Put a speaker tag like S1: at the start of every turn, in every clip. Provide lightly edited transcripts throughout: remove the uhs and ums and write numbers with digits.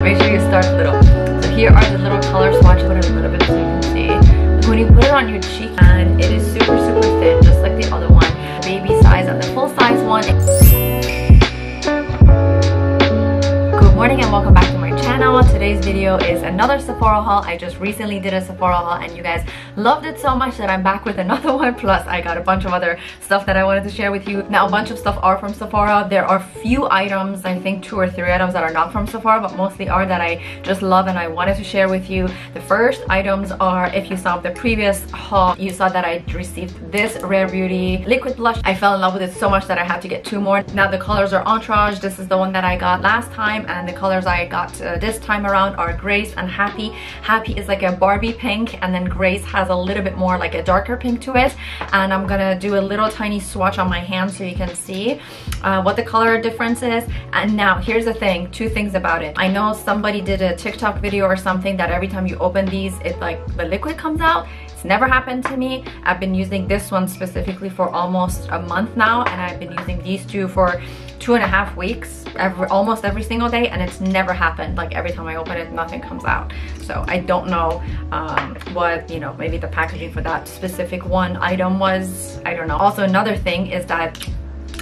S1: make sure you start little. So here are the little color swatches. Put it a little bit so you can see. When you put it on your cheek, and it is super thin, just like the other one, baby size and the full size one. Good morning and welcome back to my channel. Today's video is another Sephora haul. I just recently did a Sephora haul and you guys loved it so much that I'm back with another one. Plus I got a bunch of other stuff that I wanted to share with you. Now a bunch of stuff are from Sephora. There are few items, I think 2 or 3 items that are not from Sephora, but mostly are that I just love and I wanted to share with you. The first items are, if you saw the previous haul, you saw that I received this Rare Beauty liquid blush. I fell in love with it so much that I had to get 2 more. Now the colors are Entourage. This is the one that I got last time, and the colors I got this time around are Grace and Happy. Happy is like a Barbie pink, and then Grace has a little bit more like a darker pink to it. And I'm gonna do a little tiny swatch on my hand so you can see what the color difference is. And now here's the thing, 2 things about it. I know somebody did a TikTok video or something that every time you open these, it like the liquid comes out. It's never happened to me. I've been using this one specifically for almost a month now, and I've been using these 2 for 2.5 weeks, almost every single day, and it's never happened. Like every time I open it, nothing comes out. So I don't know what, you know, maybe the packaging for that specific one item was. I don't know. Also, another thing is that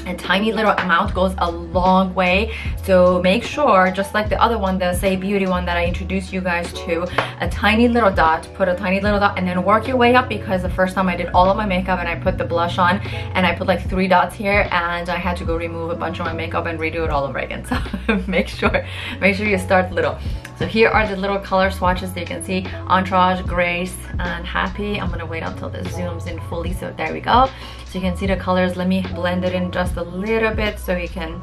S1: a tiny little amount goes a long way, so make sure, just like the other one, the Say Beauty one that I introduced you guys to, a tiny little dot, put a tiny little dot and then work your way up, because the first time I did all of my makeup and I put the blush on and I put like 3 dots here, and I had to go remove a bunch of my makeup and redo it all over again. So make sure you start little. So here are the little color swatches that you can see: Entourage, Grace, and Happy. I'm gonna wait until this zooms in fully, so there we go. So you can see the colors. Let me blend it in just a little bit so you can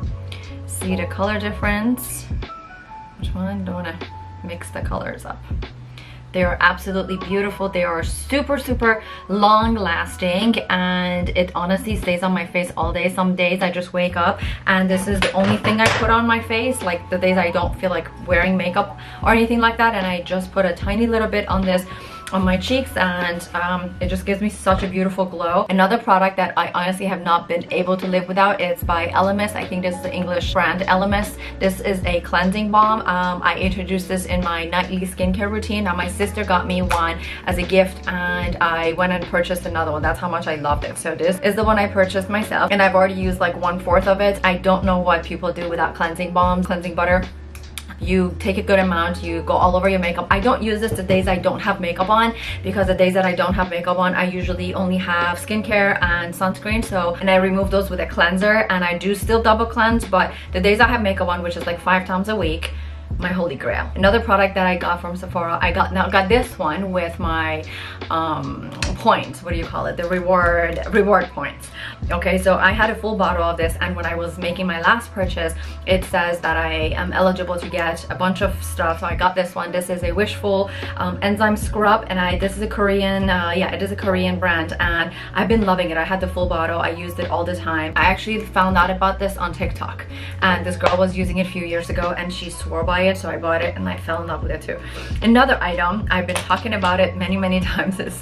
S1: see the color difference. Which one? Don't wanna mix the colors up. They are absolutely beautiful. They are super long lasting, and it honestly stays on my face all day. Some days I just wake up and this is the only thing I put on my face, like the days I don't feel like wearing makeup or anything like that, and I just put a tiny little bit on this on my cheeks, and it just gives me such a beautiful glow. Another product that I honestly have not been able to live without, it's by Elemis. I think this is the English brand, Elemis. This is a cleansing balm. I introduced this in my nightly skincare routine. Now my sister got me one as a gift, and I went and purchased another one. That's how much I loved it. So this is the one I purchased myself, and I've already used like 1/4 of it. I don't know what people do without cleansing balms, cleansing butter. You take a good amount, you go all over your makeup. I don't use this the days I don't have makeup on, because the days that I don't have makeup on, I usually only have skincare and sunscreen. So, and I remove those with a cleanser, and I do still double cleanse. But the days I have makeup on, which is like 5 times a week, my holy grail. Another product that I got from Sephora, I got this one with my points. What do you call it? The reward points. Okay, so I had a full bottle of this, and when I was making my last purchase, it says that I am eligible to get a bunch of stuff. So I got this one. This is a Wishful Enzyme Scrub, and this is a Korean, yeah, it is a Korean brand, and I've been loving it. I had the full bottle. I used it all the time. I actually found out about this on TikTok, and this girl was using it a few years ago, and she swore by it, so I bought it and I fell in love with it too. Another item, I've been talking about it many times, is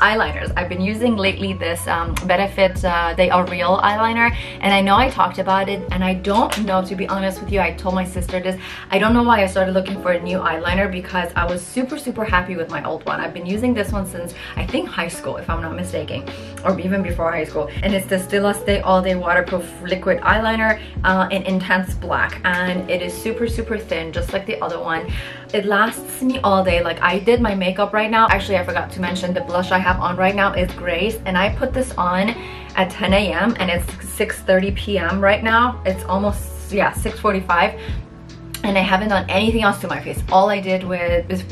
S1: eyeliners. I've been using lately this Benefit They Are Real eyeliner, and I know I talked about it, and I don't know, to be honest with you, I told my sister this, I don't know why I started looking for a new eyeliner, because I was super happy with my old one. I've been using this one since I think high school, if I'm not mistaken, or even before high school, and it's the Stila Stay All Day Waterproof Liquid Eyeliner in Intense Black, and it is super thin, just like the other one. It lasts me all day. Like, I did my makeup right now. Actually, I forgot to mention the blush I have on right now is Grace, and I put this on at 10 a.m. and it's 6:30 p.m. right now. It's almost, yeah, 6:45. And I haven't done anything else to my face. All I did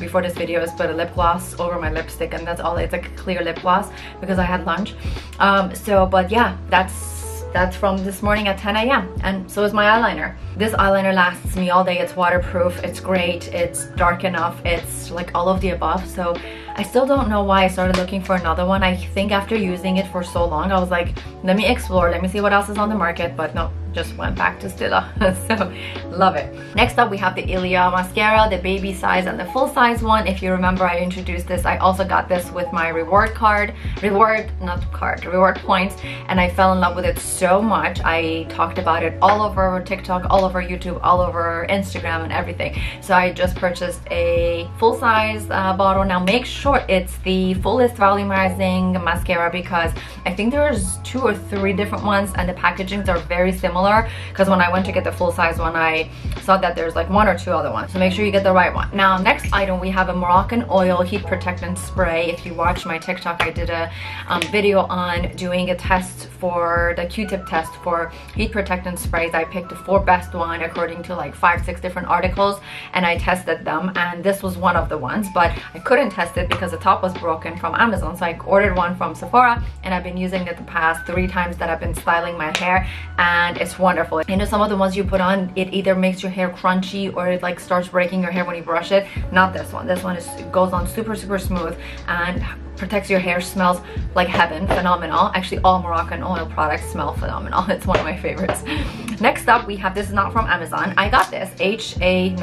S1: before this video is put a lip gloss over my lipstick, and that's all. It's like a clear lip gloss because I had lunch. But yeah, that's from this morning at 10 a.m. and so is my eyeliner. This eyeliner lasts me all day. It's waterproof, it's great, it's dark enough, it's like all of the above. So I still don't know why I started looking for another one. I think after using it for so long, I was like, let me explore, let me see what else is on the market, but no, just went back to Stila. So love it. Next up we have the Ilia mascara, the baby size and the full size one. If you remember, I introduced this. I also got this with my reward points, and I fell in love with it so much. I talked about it all over TikTok, all over YouTube, all over Instagram and everything. So I just purchased a full size bottle. Now make sure it's the Fullest volumizing mascara, because I think there's 2 or 3 different ones and the packagings are very similar, because when I went to get the full size one, I saw that there's like 1 or 2 other ones, so make sure you get the right one. Now next item, we have a Moroccanoil heat protectant spray. If you watch my TikTok, I did a video on doing a test for the Q-tip test for heat protectant sprays. I picked the 4 best one according to like 5-6 different articles, and I tested them, and this was one of the ones, but I couldn't test it because the top was broken from Amazon. So I ordered one from Sephora, and I've been using it the past 3 times that I've been styling my hair, and it's wonderful. You know, some of the ones you put on, it either makes your hair crunchy or it like starts breaking your hair when you brush it. Not this one. This one goes on super smooth and protects your hair, smells like heaven, phenomenal. Actually, all Moroccanoil products smell phenomenal. It's one of my favorites. Next up, we have, this is not from Amazon. I got this, AHC.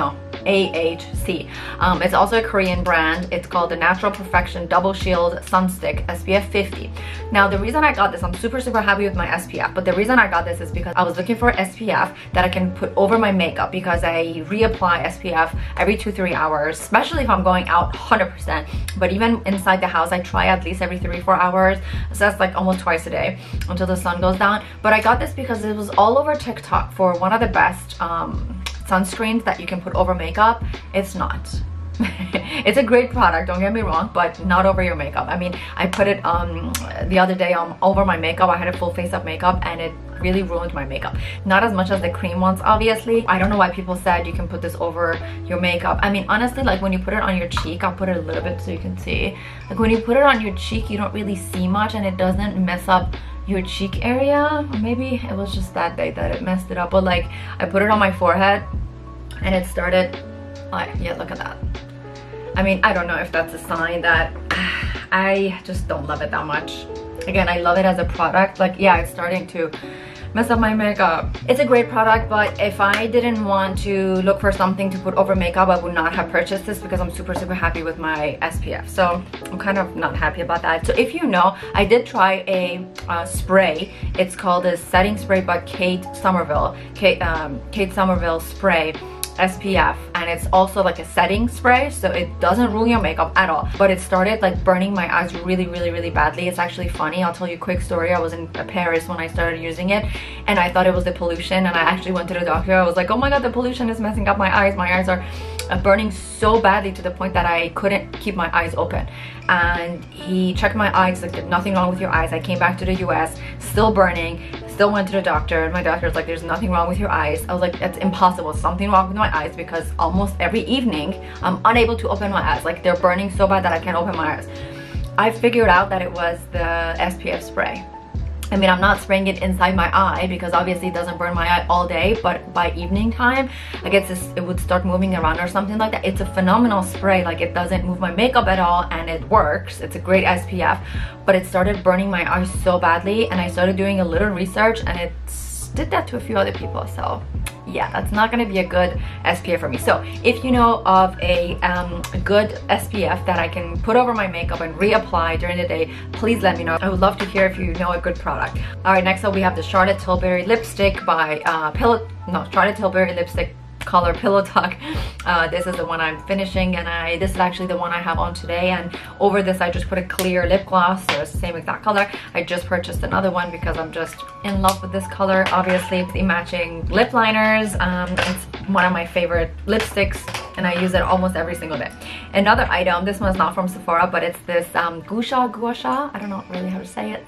S1: It's also a Korean brand. It's called the Natural Perfection Double Shield Sunstick SPF 50. Now, the reason I got this, I'm super happy with my SPF, but the reason I got this is because I was looking for SPF that I can put over my makeup, because I reapply SPF every 2-3 hours, especially if I'm going out 100%. But even inside the house, I try at least every 3-4 hours, so that's like almost twice a day until the sun goes down. But I got this because it was all over TikTok for one of the best sunscreens that you can put over makeup. It's not. It's a great product, don't get me wrong, but not over your makeup. I mean, I put it the other day over my makeup. I had a full face of makeup and it really ruined my makeup. Not as much as the cream ones, obviously. I don't know why people said you can put this over your makeup. I mean, honestly, like when you put it on your cheek, I'll put it a little bit so you can see. Like when you put it on your cheek, you don't really see much and it doesn't mess up your cheek area. Or maybe it was just that day that it messed it up. But like, I put it on my forehead and it started, yeah, look at that. I mean, I don't know if that's a sign that I just don't love it that much. Again, I love it as a product. Like, yeah, it's starting to mess up my makeup. It's a great product, but if I didn't want to look for something to put over makeup, I would not have purchased this, because I'm super happy with my SPF. So I'm kind of not happy about that. So if you know, I did try a spray. It's called a setting spray by Kate Somerville spray SPF, and it's also like a setting spray, so it doesn't ruin your makeup at all. But it started like burning my eyes really badly. It's actually funny. I'll tell you a quick story. I was in Paris when I started using it, and I thought it was the pollution, and I actually went to the doctor. I was like, oh my god, the pollution is messing up my eyes. My eyes are burning so badly to the point that I couldn't keep my eyes open. And he checked my eyes, like, there's nothing wrong with your eyes. I came back to the US, still burning, still went to the doctor, and my doctor was like, there's nothing wrong with your eyes. I was like, that's impossible, something wrong with my eyes, because almost every evening I'm unable to open my eyes. Like, they're burning so bad that I can't open my eyes. I figured out that it was the SPF spray. I mean, I'm not spraying it inside my eye because obviously it doesn't burn my eye all day, but by evening time, I guess it would start moving around or something like that. It's a phenomenal spray. Like, it doesn't move my makeup at all, and it works. It's a great SPF, but it started burning my eyes so badly, and I started doing a little research, and it did that to a few other people. So yeah, that's not going to be a good SPF for me. So if you know of a good SPF that I can put over my makeup and reapply during the day, please let me know. I would love to hear if you know a good product. All right, next up we have the Charlotte Tilbury lipstick by Charlotte Tilbury lipstick color Pillow Talk. This is the one I'm finishing, and this is actually the one I have on today, and over this I just put a clear lip gloss, so it's the same exact color. I just purchased another one because I'm just in love with this color. Obviously, the matching lip liners. It's one of my favorite lipsticks, and I use it almost every single day. Another item, this one's not from Sephora, but it's this Gua Sha. I don't know really how to say it,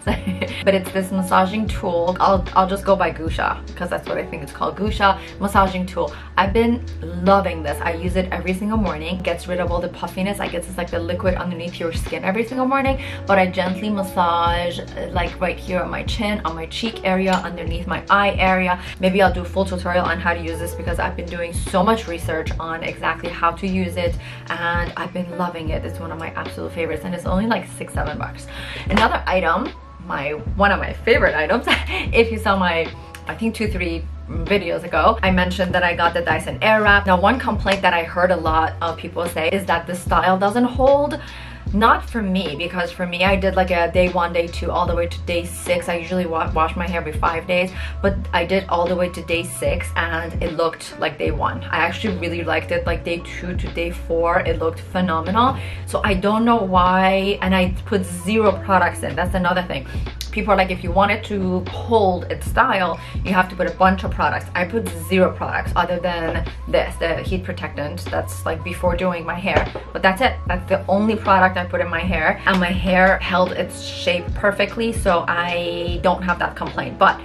S1: but it's this massaging tool. I'll just go by Gua Sha because that's what I think it's called. Gua Sha massaging tool. I've been loving this. I use it every single morning. It gets rid of all the puffiness. I guess it's like the liquid underneath your skin every single morning, but I gently massage like right here on my chin, on my cheek area, underneath my eye area. Maybe I'll do a full tutorial on how to use this because I've been been doing so much research on exactly how to use it, and I've been loving it. It's one of my absolute favorites, and it's only like $6-7 bucks. Another item, one of my favorite items, if you saw my, I think 2-3 videos ago, I mentioned that I got the Dyson Airwrap. Now, one complaint that I heard a lot of people say is that the style doesn't hold. Not for me, because for me, I did like a day 1, day 2, all the way to day 6. I usually wash my hair every 5 days, but I did all the way to day 6 and it looked like day 1. I actually really liked it. Like day 2 to day 4, it looked phenomenal. So I don't know why, and I put 0 products in. That's another thing. People are like, if you want it to hold its style, you have to put a bunch of products. I put 0 products other than this, the heat protectant. That's like before doing my hair, but that's it. That's the only product I put in my hair, and my hair held its shape perfectly, so I don't have that complaint. But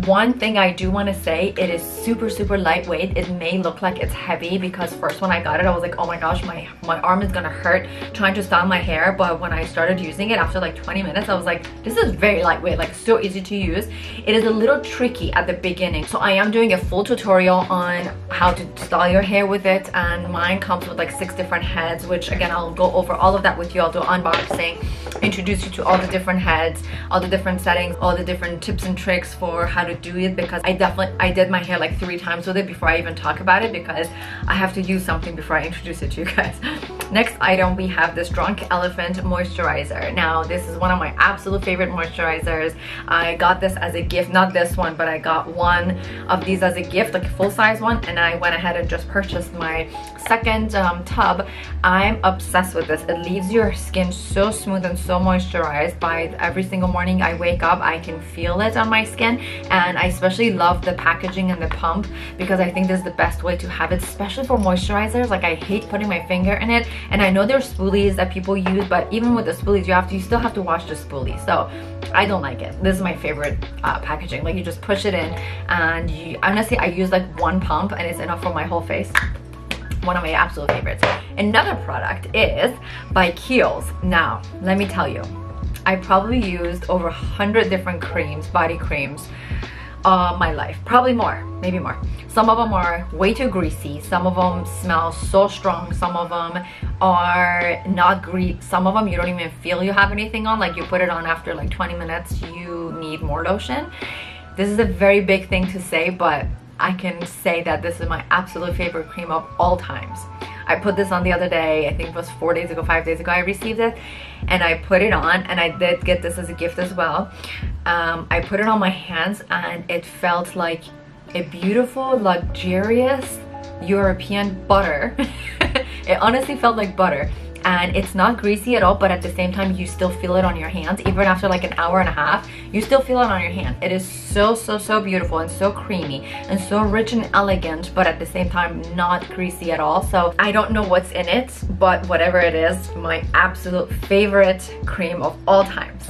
S1: one thing I do want to say, it is super lightweight. It may look like it's heavy because first when I got it, I was like, oh my gosh, my arm is gonna hurt trying to style my hair. But when I started using it after like 20 minutes, I was like, this is very lightweight, like so easy to use. It is a little tricky at the beginning, so I am doing a full tutorial on how to style your hair with it, and mine comes with like 6 different heads, which again, I'll go over all of that with you. I'll do unboxing, introduce you to all the different heads, all the different settings, all the different tips and tricks for how to do it, because I did my hair like 3 times with it before I even talk about it, because I have to use something before I introduce it to you guys. Next item, we have this Drunk Elephant moisturizer. Now, this is one of my absolute favorite moisturizers. I got this as a gift, not this one, but I got one of these as a gift, like a full-size one, and I went ahead and just purchased my second tub. I'm obsessed with this. It leaves your skin so smooth and so moisturized. By every single morning I wake up, I can feel it on my skin, and I especially love the packaging and the pump, because I think this is the best way to have it, especially for moisturizers. Like, I hate putting my finger in it, and I know there's spoolies that people use, but even with the spoolies, you still have to wash the spoolie, so I don't like it. This is my favorite packaging. Like, you just push it in, and honestly, I use like 1 pump and it's enough for my whole face. One of my absolute favorites. Another product is by Kiehl. Now, let me tell you, I probably used over 100 different creams, body creams, my life. Probably more, maybe more. Some of them are way too greasy. Some of them smell so strong. Some of them are not greasy. Some of them you don't even feel you have anything on. Like, you put it on after like 20 minutes, you need more lotion. This is a very big thing to say, but I can say that this is my absolute favorite cream of all times. I put this on the other day, I think it was 4 days ago, 5 days ago I received it, and I put it on, and I did get this as a gift as well. I put it on my hands, and it felt like a beautiful, luxurious European butter. It honestly felt like butter. And it's not greasy at all, but at the same time you still feel it on your hands. Even after like an hour and a half, you still feel it on your hand. It is so beautiful and so creamy and so rich and elegant, but at the same time not greasy at all. So I don't know what's in it, but whatever it is, my absolute favorite cream of all times.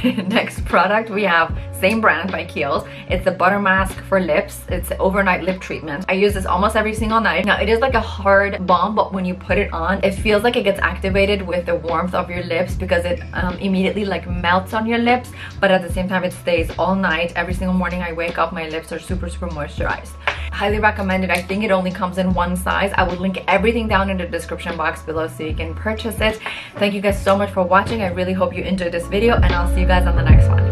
S1: Next product, we have same brand by Kiehl. It's the Buttermask for lips. It's an overnight lip treatment. I use this almost every single night. Now, it is like a hard balm, but when you put it on, it feels like it gets activated with the warmth of your lips, because it immediately like melts on your lips, but at the same time it stays all night. Every single morning I wake up, my lips are super moisturized. Highly recommend it. I think it only comes in 1 size. I will link everything down in the description box below so you can purchase it. Thank you guys so much for watching. I really hope you enjoyed this video, and I'll see you guys on the next one.